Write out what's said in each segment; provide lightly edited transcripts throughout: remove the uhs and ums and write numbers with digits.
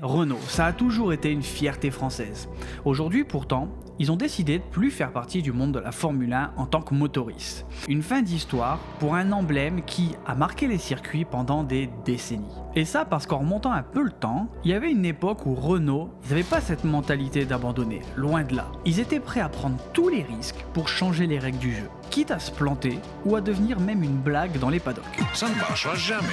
Renault, ça a toujours été une fierté française. Aujourd'hui, pourtant, ils ont décidé de plus faire partie du monde de la Formule 1 en tant que motoriste. Une fin d'histoire pour un emblème qui a marqué les circuits pendant des décennies. Et ça parce qu'en remontant un peu le temps, il y avait une époque où Renault, ils n'avaient pas cette mentalité d'abandonner, loin de là. Ils étaient prêts à prendre tous les risques pour changer les règles du jeu, quitte à se planter ou à devenir même une blague dans les paddocks. Ça ne marchera jamais.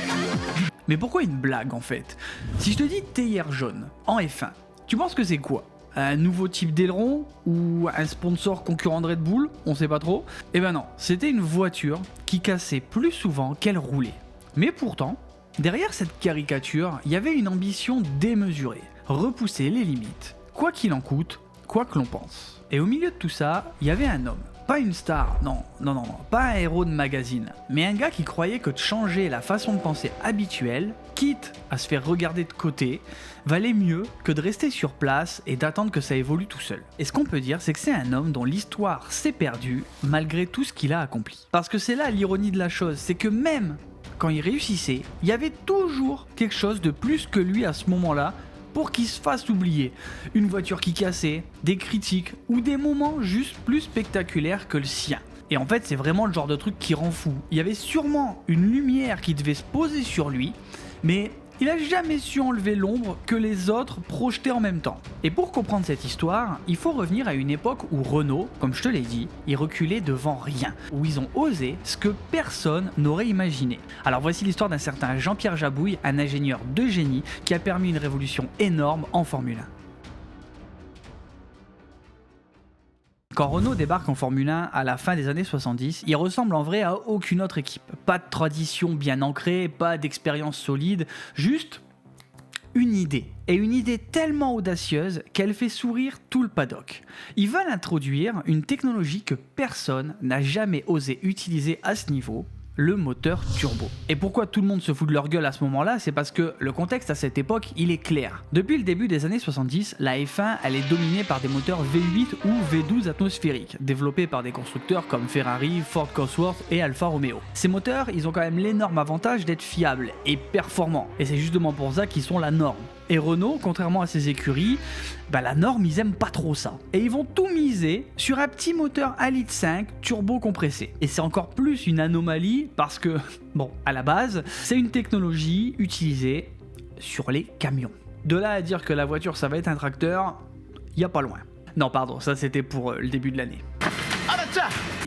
Mais pourquoi une blague en fait? Si je te dis théière jaune, en F1, tu penses que c'est quoi? Un nouveau type d'aileron ou un sponsor concurrent de Red Bull? On sait pas trop. Eh ben non, c'était une voiture qui cassait plus souvent qu'elle roulait. Mais pourtant, derrière cette caricature, il y avait une ambition démesurée, repousser les limites, quoi qu'il en coûte, quoi que l'on pense. Et au milieu de tout ça, il y avait un homme. Pas une star, non, pas un héros de magazine, mais un gars qui croyait que de changer la façon de penser habituelle, quitte à se faire regarder de côté, valait mieux que de rester sur place et d'attendre que ça évolue tout seul. Et ce qu'on peut dire, c'est que c'est un homme dont l'histoire s'est perdue malgré tout ce qu'il a accompli. Parce que c'est là l'ironie de la chose, c'est que même quand il réussissait, il y avait toujours quelque chose de plus que lui à ce moment-là, pour qu'il se fasse oublier. Une voiture qui cassait, des critiques ou des moments juste plus spectaculaires que le sien. Et en fait, c'est vraiment le genre de truc qui rend fou. Il y avait sûrement une lumière qui devait se poser sur lui, mais il a jamais su enlever l'ombre que les autres projetaient en même temps. Et pour comprendre cette histoire, il faut revenir à une époque où Renault, comme je te l'ai dit, il reculait devant rien, où ils ont osé ce que personne n'aurait imaginé. Alors voici l'histoire d'un certain Jean-Pierre Jabouille, un ingénieur de génie qui a permis une révolution énorme en Formule 1. Quand Renault débarque en Formule 1 à la fin des années 70, il ressemble en vrai à aucune autre équipe. Pas de tradition bien ancrée, pas d'expérience solide, juste une idée. Et une idée tellement audacieuse qu'elle fait sourire tout le paddock. Ils veulent introduire une technologie que personne n'a jamais osé utiliser à ce niveau, le moteur turbo. Et pourquoi tout le monde se fout de leur gueule à ce moment-là? C'est parce que le contexte à cette époque, il est clair. Depuis le début des années 70, la F1, elle est dominée par des moteurs V8 ou V12 atmosphériques, développés par des constructeurs comme Ferrari, Ford Cosworth et Alfa Romeo. Ces moteurs, ils ont quand même l'énorme avantage d'être fiables et performants. Et c'est justement pour ça qu'ils sont la norme. Et Renault, contrairement à ses écuries, la norme, ils aiment pas trop ça. Et ils vont tout miser sur un petit moteur 1,5 litre turbo compressé. Et c'est encore plus une anomalie parce que, à la base, c'est une technologie utilisée sur les camions. De là à dire que la voiture, ça va être un tracteur, y a pas loin. Non, pardon, ça c'était pour le début de l'année.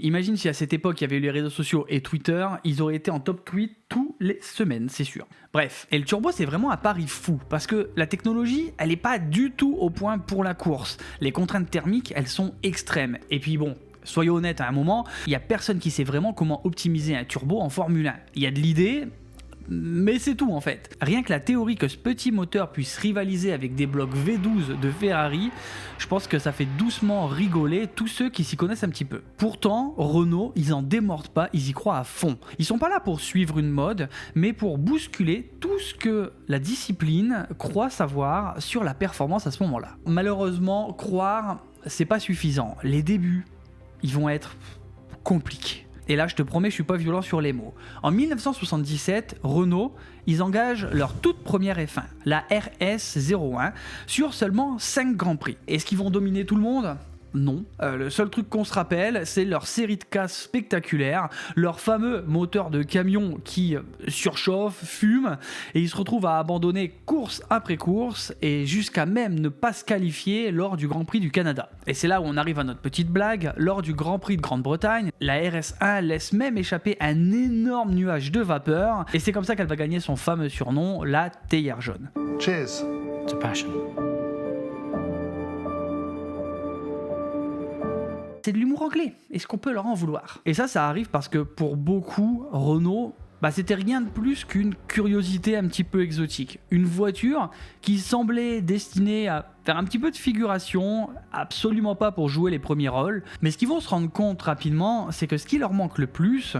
Imagine si à cette époque il y avait eu les réseaux sociaux et Twitter, ils auraient été en top tweet tous les semaines, c'est sûr. Bref, et le turbo c'est vraiment un pari fou, parce que la technologie, elle est pas du tout au point pour la course. Les contraintes thermiques, elles sont extrêmes. Et puis soyons honnêtes à un moment, il y a personne qui sait vraiment comment optimiser un turbo en Formule 1. Il y a de l'idée, mais c'est tout en fait. Rien que la théorie que ce petit moteur puisse rivaliser avec des blocs V12 de Ferrari, je pense que ça fait doucement rigoler tous ceux qui s'y connaissent un petit peu. Pourtant, Renault, ils en démordent pas, ils y croient à fond. Ils sont pas là pour suivre une mode, mais pour bousculer tout ce que la discipline croit savoir sur la performance à ce moment-là. Malheureusement, croire, c'est pas suffisant. Les débuts, ils vont être compliqués. Et là, je te promets, je suis pas violent sur les mots. En 1977, Renault, ils engagent leur toute première F1, la RS01, sur seulement 5 Grands Prix. Est-ce qu'ils vont dominer tout le monde ? Non. Le seul truc qu'on se rappelle, c'est leur série de casses spectaculaires, leur fameux moteur de camion qui surchauffe, fume, et ils se retrouvent à abandonner course après course, et jusqu'à même ne pas se qualifier lors du Grand Prix du Canada. Et c'est là où on arrive à notre petite blague. Lors du Grand Prix de Grande-Bretagne, la RS1 laisse même échapper un énorme nuage de vapeur, et c'est comme ça qu'elle va gagner son fameux surnom, la théière jaune. Cheers. It's a passion. C'est de l'humour anglais, est-ce qu'on peut leur en vouloir? Et ça arrive parce que pour beaucoup, Renault, c'était rien de plus qu'une curiosité un petit peu exotique. Une voiture qui semblait destinée à faire un petit peu de figuration, absolument pas pour jouer les premiers rôles. Mais ce qu'ils vont se rendre compte rapidement, c'est que ce qui leur manque le plus,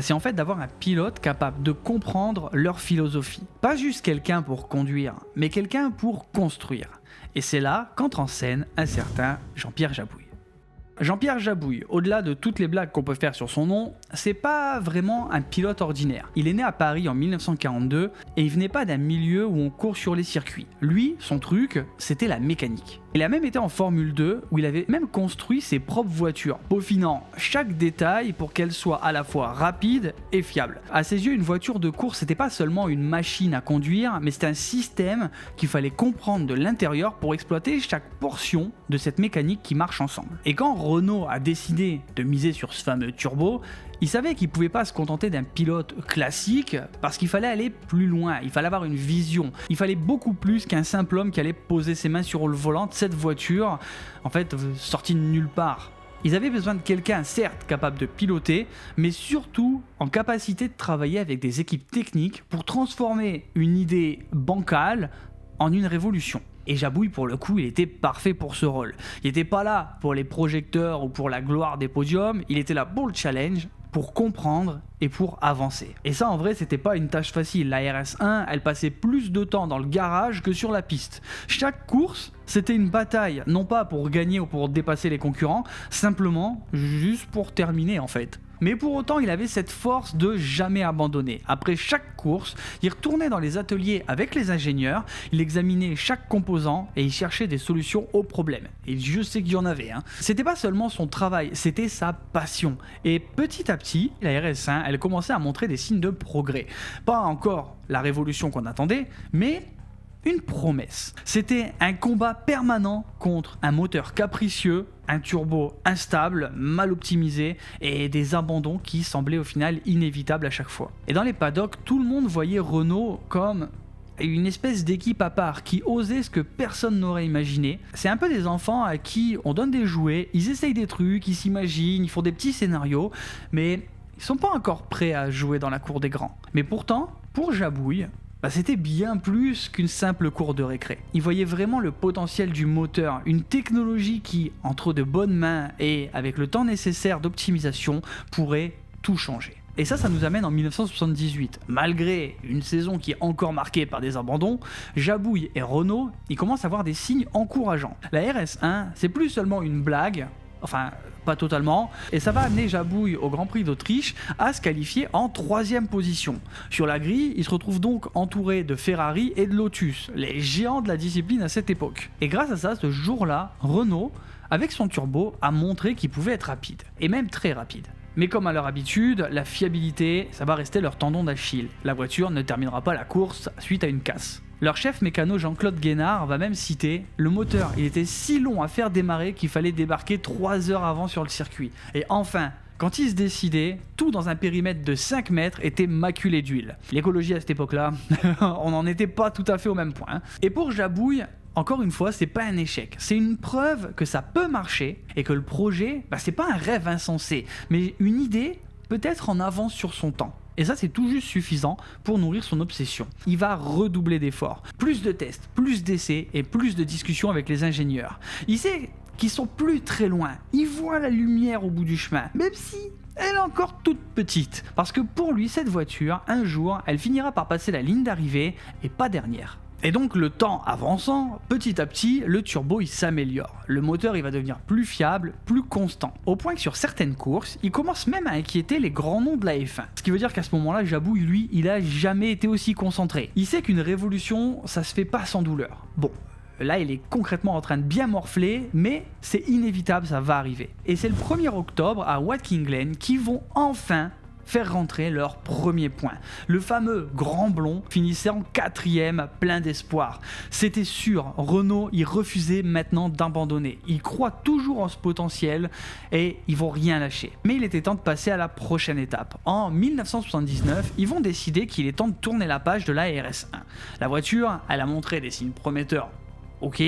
c'est en fait d'avoir un pilote capable de comprendre leur philosophie. Pas juste quelqu'un pour conduire, mais quelqu'un pour construire. Et c'est là qu'entre en scène un certain Jean-Pierre Jabouille. Jean-Pierre Jabouille, au-delà de toutes les blagues qu'on peut faire sur son nom, c'est pas vraiment un pilote ordinaire. Il est né à Paris en 1942 et il venait pas d'un milieu où on court sur les circuits. Lui, son truc, c'était la mécanique. Il a même été en Formule 2 où il avait même construit ses propres voitures, peaufinant chaque détail pour qu'elle soit à la fois rapide et fiable. À ses yeux, une voiture de course, c'était pas seulement une machine à conduire, mais c'était un système qu'il fallait comprendre de l'intérieur pour exploiter chaque portion de cette mécanique qui marche ensemble. Et quand Renault a décidé de miser sur ce fameux turbo, il savait qu'il ne pouvait pas se contenter d'un pilote classique parce qu'il fallait aller plus loin, il fallait avoir une vision, il fallait beaucoup plus qu'un simple homme qui allait poser ses mains sur le volant de cette voiture, en fait sortie de nulle part. Ils avaient besoin de quelqu'un, certes, capable de piloter, mais surtout en capacité de travailler avec des équipes techniques pour transformer une idée bancale en une révolution. Et Jabouille, pour le coup, il était parfait pour ce rôle. Il n'était pas là pour les projecteurs ou pour la gloire des podiums, il était là pour le challenge, pour comprendre et pour avancer. Et ça, en vrai, c'était pas une tâche facile. La RS1, elle passait plus de temps dans le garage que sur la piste. Chaque course, c'était une bataille, non pas pour gagner ou pour dépasser les concurrents, simplement juste pour terminer en fait. Mais pour autant, il avait cette force de jamais abandonner. Après chaque course, il retournait dans les ateliers avec les ingénieurs, il examinait chaque composant et il cherchait des solutions aux problèmes. Et Dieu sait qu'il y en avait. C'était pas seulement son travail, c'était sa passion. Et petit à petit, la RS1, elle commençait à montrer des signes de progrès. Pas encore la révolution qu'on attendait, mais une promesse. C'était un combat permanent contre un moteur capricieux, un turbo instable, mal optimisé et des abandons qui semblaient au final inévitables à chaque fois. Et dans les paddocks, tout le monde voyait Renault comme une espèce d'équipe à part qui osait ce que personne n'aurait imaginé. C'est un peu des enfants à qui on donne des jouets, ils essayent des trucs, ils s'imaginent, ils font des petits scénarios, mais ils sont pas encore prêts à jouer dans la cour des grands. Mais pourtant, pour Jabouille, c'était bien plus qu'une simple cour de récré. Il voyait vraiment le potentiel du moteur, une technologie qui, entre de bonnes mains et avec le temps nécessaire d'optimisation, pourrait tout changer. Et ça nous amène en 1978. Malgré une saison qui est encore marquée par des abandons, Jabouille et Renault, ils commencent à avoir des signes encourageants. La RS1, c'est plus seulement une blague, enfin pas totalement, et ça va amener Jabouille au Grand Prix d'Autriche à se qualifier en 3e position. Sur la grille, il se retrouve donc entouré de Ferrari et de Lotus, les géants de la discipline à cette époque. Et grâce à ça, ce jour-là, Renault, avec son turbo, a montré qu'il pouvait être rapide, et même très rapide. Mais comme à leur habitude, la fiabilité, ça va rester leur tendon d'Achille. La voiture ne terminera pas la course suite à une casse. Leur chef mécano Jean-Claude Guénard va même citer « Le moteur, il était si long à faire démarrer qu'il fallait débarquer 3 heures avant sur le circuit. Et enfin, quand il se décidait, tout dans un périmètre de 5 mètres était maculé d'huile. » L'écologie à cette époque-là, on n'en était pas tout à fait au même point. Et pour Jabouille, encore une fois, c'est pas un échec, c'est une preuve que ça peut marcher et que le projet, c'est pas un rêve insensé, mais une idée peut-être en avance sur son temps. Et ça, c'est tout juste suffisant pour nourrir son obsession. Il va redoubler d'efforts, plus de tests, plus d'essais et plus de discussions avec les ingénieurs. Il sait qu'ils sont plus très loin, il voit la lumière au bout du chemin, même si elle est encore toute petite. Parce que pour lui, cette voiture, un jour, elle finira par passer la ligne d'arrivée et pas dernière. Et donc le temps avançant, petit à petit, le turbo il s'améliore. Le moteur il va devenir plus fiable, plus constant. Au point que sur certaines courses, il commence même à inquiéter les grands noms de la F1. Ce qui veut dire qu'à ce moment-là, Jabouille, lui, il a jamais été aussi concentré. Il sait qu'une révolution, ça se fait pas sans douleur. Bon. Là, il est concrètement en train de bien morfler, mais c'est inévitable, ça va arriver. Et c'est le 1er octobre à Watkins Glen qu'ils vont enfin faire rentrer leur premier point. Le fameux grand blond finissait en 4e, plein d'espoir. C'était sûr, Renault, il refusait maintenant d'abandonner. Ils croient toujours en ce potentiel et ils vont rien lâcher. Mais il était temps de passer à la prochaine étape. En 1979, ils vont décider qu'il est temps de tourner la page de la RS1. La voiture, elle a montré des signes prometteurs. Ok,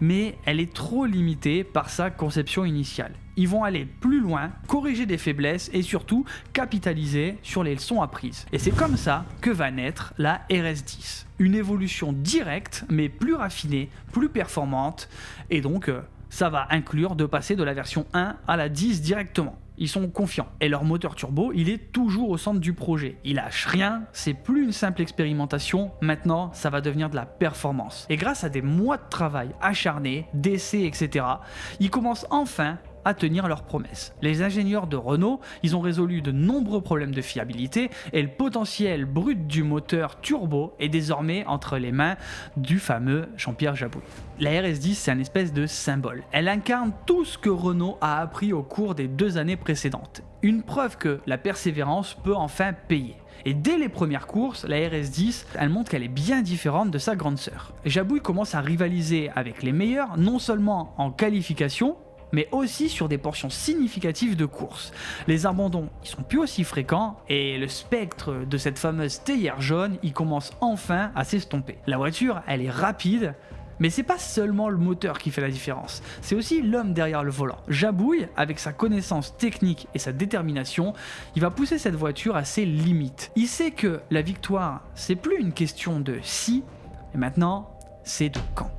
mais elle est trop limitée par sa conception initiale. Ils vont aller plus loin, corriger des faiblesses et surtout capitaliser sur les leçons apprises. Et c'est comme ça que va naître la RS10. Une évolution directe mais plus raffinée, plus performante et donc ça va inclure de passer de la version 1 à la 10 directement. Ils sont confiants. Et leur moteur turbo, il est toujours au centre du projet. Il lâche rien, c'est plus une simple expérimentation, maintenant ça va devenir de la performance. Et grâce à des mois de travail acharné, d'essais, etc., ils commencent enfin à tenir leurs promesses. Les ingénieurs de Renault, ils ont résolu de nombreux problèmes de fiabilité et le potentiel brut du moteur turbo est désormais entre les mains du fameux Jean-Pierre Jabouille. La RS10, c'est un espèce de symbole. Elle incarne tout ce que Renault a appris au cours des 2 années précédentes. Une preuve que la persévérance peut enfin payer. Et dès les premières courses, la RS10, elle montre qu'elle est bien différente de sa grande sœur. Jabouille commence à rivaliser avec les meilleurs, non seulement en qualification, mais aussi sur des portions significatives de course. Les abandons, ils sont plus aussi fréquents et le spectre de cette fameuse théière jaune, il commence enfin à s'estomper. La voiture, elle est rapide, mais c'est pas seulement le moteur qui fait la différence, c'est aussi l'homme derrière le volant. Jabouille, avec sa connaissance technique et sa détermination, il va pousser cette voiture à ses limites. Il sait que la victoire, c'est plus une question de si, mais maintenant, c'est de quand.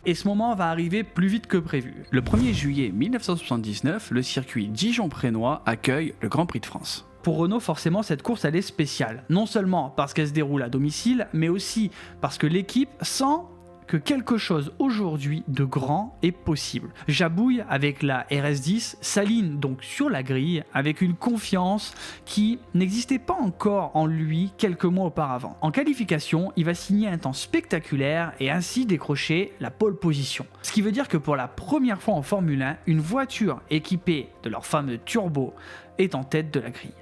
Et ce moment va arriver plus vite que prévu. Le 1er juillet 1979, le circuit Dijon-Prénois accueille le Grand Prix de France. Pour Renault, forcément, cette course, elle est spéciale. Non seulement parce qu'elle se déroule à domicile, mais aussi parce que l'équipe sent que quelque chose aujourd'hui de grand est possible. Jabouille, avec la RS10, s'aligne donc sur la grille avec une confiance qui n'existait pas encore en lui quelques mois auparavant. En qualification, il va signer un temps spectaculaire et ainsi décrocher la pole position. Ce qui veut dire que pour la première fois en Formule 1, une voiture équipée de leur fameux turbo est en tête de la grille.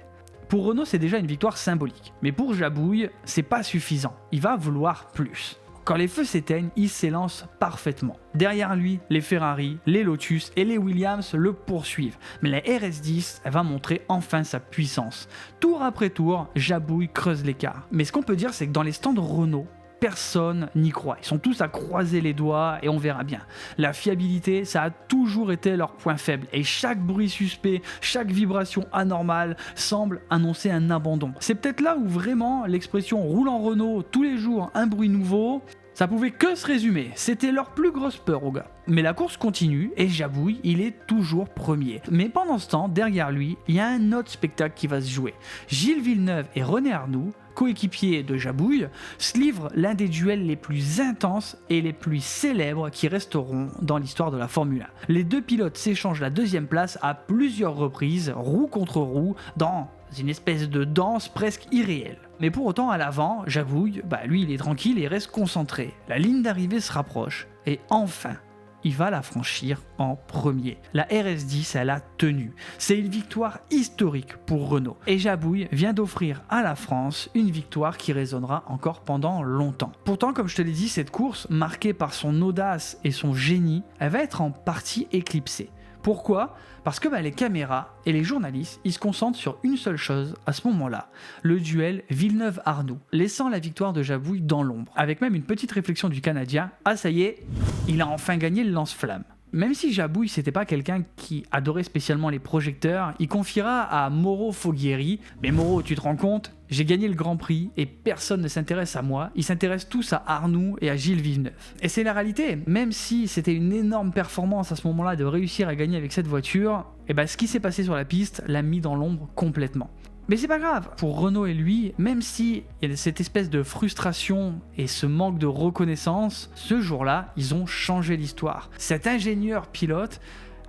Pour Renault, c'est déjà une victoire symbolique, mais pour Jabouille, c'est pas suffisant. Il va vouloir plus. Quand les feux s'éteignent, il s'élance parfaitement. Derrière lui, les Ferrari, les Lotus et les Williams le poursuivent. Mais la RS10, elle va montrer enfin sa puissance. Tour après tour, Jabouille creuse l'écart. Mais ce qu'on peut dire, c'est que dans les stands Renault, personne n'y croit. Ils sont tous à croiser les doigts et on verra bien. La fiabilité, ça a toujours été leur point faible. Et chaque bruit suspect, chaque vibration anormale semble annoncer un abandon. C'est peut-être là où vraiment l'expression roule en Renault tous les jours, un bruit nouveau, ça pouvait que se résumer. C'était leur plus grosse peur aux gars. Mais la course continue et Jabouille, il est toujours premier. Mais pendant ce temps, derrière lui, il y a un autre spectacle qui va se jouer. Gilles Villeneuve et René Arnoux, coéquipiers de Jabouille, se livrent l'un des duels les plus intenses et les plus célèbres qui resteront dans l'histoire de la Formule 1. Les deux pilotes s'échangent la 2e place à plusieurs reprises, roue contre roue, dans une espèce de danse presque irréelle. Mais pour autant, à l'avant, Jabouille, lui il est tranquille et reste concentré. La ligne d'arrivée se rapproche et enfin, il va la franchir en premier. La RS10, elle a tenu. C'est une victoire historique pour Renault. Et Jabouille vient d'offrir à la France une victoire qui résonnera encore pendant longtemps. Pourtant, comme je te l'ai dit, cette course, marquée par son audace et son génie, elle va être en partie éclipsée. Pourquoi ? Parce que les caméras et les journalistes, ils se concentrent sur une seule chose à ce moment-là, le duel Villeneuve-Arnoux, laissant la victoire de Jabouille dans l'ombre. Avec même une petite réflexion du Canadien, ah ça y est, il a enfin gagné le lance-flamme. Même si Jabouille, c'était pas quelqu'un qui adorait spécialement les projecteurs, il confiera à Mauro Foghieri « Mais Mauro, tu te rends compte ? J'ai gagné le Grand Prix et personne ne s'intéresse à moi, ils s'intéressent tous à Arnoux et à Gilles Villeneuve. » Et c'est la réalité, même si c'était une énorme performance à ce moment-là de réussir à gagner avec cette voiture, ce qui s'est passé sur la piste l'a mis dans l'ombre complètement. Mais c'est pas grave, pour Renault et lui, même si il y a cette espèce de frustration et ce manque de reconnaissance, ce jour-là, ils ont changé l'histoire. Cet ingénieur pilote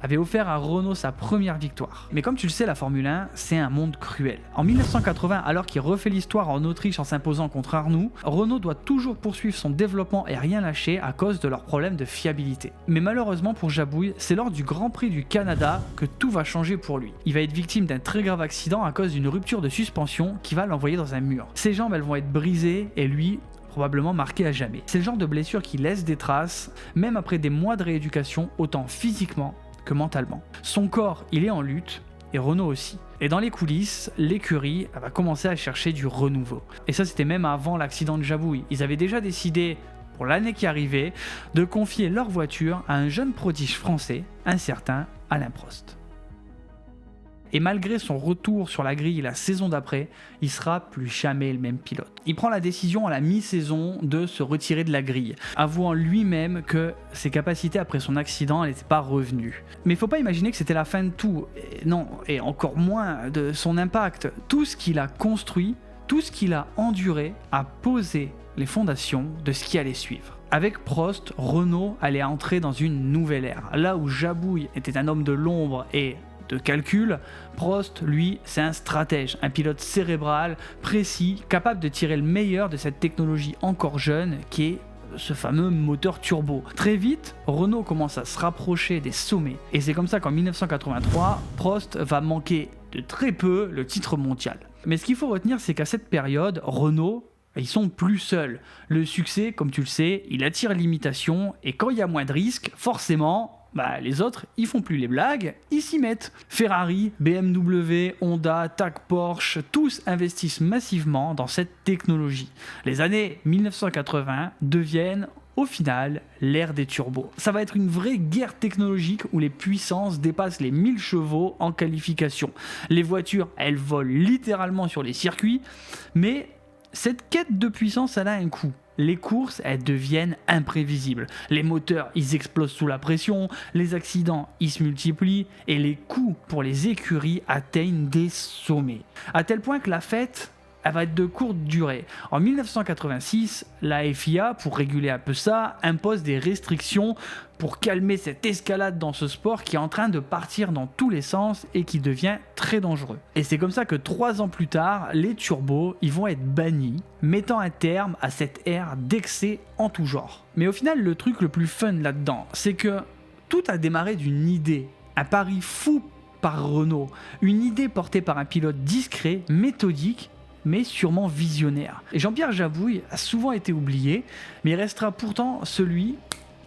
avait offert à Renault sa première victoire. Mais comme tu le sais, la Formule 1, c'est un monde cruel. En 1980, alors qu'il refait l'histoire en Autriche en s'imposant contre Arnoux, Renault doit toujours poursuivre son développement et rien lâcher à cause de leurs problèmes de fiabilité. Mais malheureusement pour Jabouille, c'est lors du Grand Prix du Canada que tout va changer pour lui. Il va être victime d'un très grave accident à cause d'une rupture de suspension qui va l'envoyer dans un mur. Ses jambes, elles vont être brisées et lui, probablement marqué à jamais. C'est le genre de blessure qui laisse des traces, même après des mois de rééducation, autant physiquement que mentalement. Son corps, il est en lutte, et Renault aussi. Et dans les coulisses, l'écurie va commencer à chercher du renouveau. Et ça, c'était même avant l'accident de Jabouille. Ils avaient déjà décidé, pour l'année qui arrivait, de confier leur voiture à un jeune prodige français, un certain Alain Prost. Et malgré son retour sur la grille la saison d'après, il sera plus jamais le même pilote. Il prend la décision à la mi-saison de se retirer de la grille, avouant lui-même que ses capacités après son accident n'étaient pas revenues. Mais il ne faut pas imaginer que c'était la fin de tout, et encore moins de son impact. Tout ce qu'il a construit, tout ce qu'il a enduré, a posé les fondations de ce qui allait suivre. Avec Prost, Renault allait entrer dans une nouvelle ère. Là où Jabouille était un homme de l'ombre et de calcul, Prost, lui, c'est un stratège, un pilote cérébral, précis, capable de tirer le meilleur de cette technologie encore jeune qui est ce fameux moteur turbo. Très vite, Renault commence à se rapprocher des sommets. Et c'est comme ça qu'en 1983, Prost va manquer de très peu le titre mondial. Mais ce qu'il faut retenir, c'est qu'à cette période, Renault, ils sont plus seuls. Le succès, comme tu le sais, il attire l'imitation, et quand il y a moins de risques, forcément, les autres, ils font plus les blagues, ils s'y mettent. Ferrari, BMW, Honda, TAC, Porsche, tous investissent massivement dans cette technologie. Les années 1980 deviennent au final l'ère des turbos. Ça va être une vraie guerre technologique où les puissances dépassent les 1000 chevaux en qualification. Les voitures, elles volent littéralement sur les circuits, mais cette quête de puissance, elle a un coût. Les courses, elles deviennent imprévisibles. Les moteurs, ils explosent sous la pression, les accidents, ils se multiplient, et les coûts pour les écuries atteignent des sommets. À tel point que la fête, elle va être de courte durée. En 1986, la FIA, pour réguler un peu ça, impose des restrictions pour calmer cette escalade dans ce sport qui est en train de partir dans tous les sens et qui devient très dangereux. Et c'est comme ça que 3 ans plus tard, les turbos, ils vont être bannis, mettant un terme à cette ère d'excès en tout genre. Mais au final, le truc le plus fun là-dedans, c'est que tout a démarré d'une idée, un pari fou par Renault, une idée portée par un pilote discret, méthodique, mais sûrement visionnaire. Et Jean-Pierre Jabouille a souvent été oublié, mais il restera pourtant celui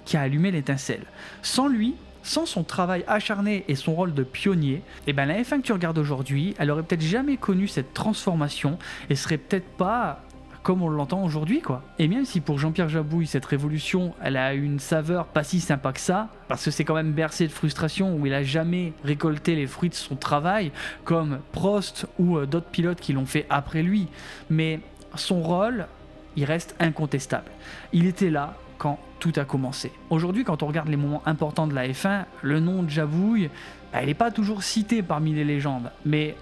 qui a allumé l'étincelle. Sans lui, sans son travail acharné et son rôle de pionnier, la F1 que tu regardes aujourd'hui, elle aurait peut-être jamais connu cette transformation et serait peut-être pas comme on l'entend aujourd'hui, quoi. Et même si pour Jean-Pierre Jabouille, cette révolution, elle a une saveur pas si sympa que ça, parce que c'est quand même bercé de frustration où il a jamais récolté les fruits de son travail, comme Prost ou d'autres pilotes qui l'ont fait après lui. Mais son rôle, il reste incontestable. Il était là quand tout a commencé. Aujourd'hui, quand on regarde les moments importants de la F1, le nom de Jabouille, il n'est pas toujours cité parmi les légendes, mais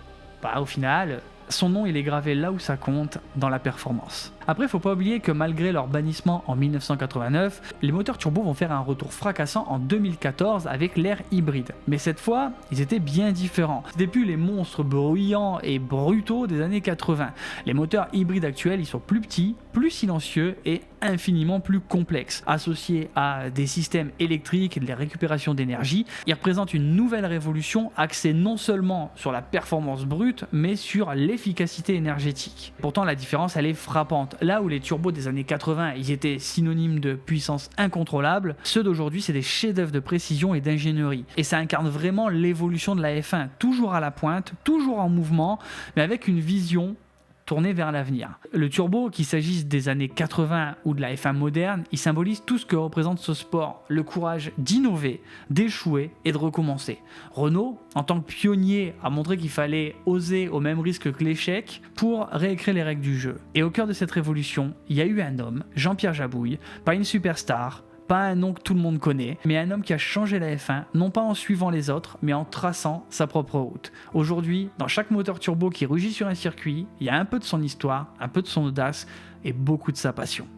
au final, son nom il est gravé là où ça compte, dans la performance. Après, faut pas oublier que malgré leur bannissement en 1989, les moteurs turbo vont faire un retour fracassant en 2014 avec l'ère hybride. Mais cette fois, ils étaient bien différents. C'était plus les monstres bruyants et brutaux des années 80. Les moteurs hybrides actuels, ils sont plus petits, plus silencieux et infiniment plus complexes. Associés à des systèmes électriques et de la récupération d'énergie, ils représentent une nouvelle révolution axée non seulement sur la performance brute, mais sur l'efficacité énergétique. Pourtant, la différence, elle est frappante. Là où les turbos des années 80, ils étaient synonymes de puissance incontrôlable, ceux d'aujourd'hui, c'est des chefs-d'œuvre de précision et d'ingénierie. Et ça incarne vraiment l'évolution de la F1, toujours à la pointe, toujours en mouvement, mais avec une vision tourné vers l'avenir. Le turbo, qu'il s'agisse des années 80 ou de la F1 moderne, il symbolise tout ce que représente ce sport, le courage d'innover, d'échouer et de recommencer. Renault, en tant que pionnier, a montré qu'il fallait oser au même risque que l'échec pour réécrire les règles du jeu. Et au cœur de cette révolution, il y a eu un homme, Jean-Pierre Jabouille, pas une superstar, pas un nom que tout le monde connaît, mais un homme qui a changé la F1, non pas en suivant les autres, mais en traçant sa propre route. Aujourd'hui, dans chaque moteur turbo qui rugit sur un circuit, il y a un peu de son histoire, un peu de son audace et beaucoup de sa passion.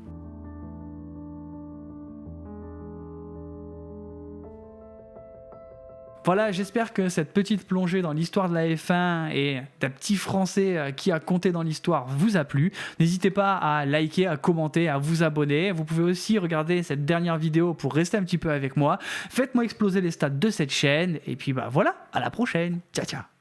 Voilà, j'espère que cette petite plongée dans l'histoire de la F1 et d'un petit Français qui a compté dans l'histoire vous a plu. N'hésitez pas à liker, à commenter, à vous abonner. Vous pouvez aussi regarder cette dernière vidéo pour rester un petit peu avec moi. Faites-moi exploser les stats de cette chaîne. Et puis voilà, à la prochaine. Ciao, ciao.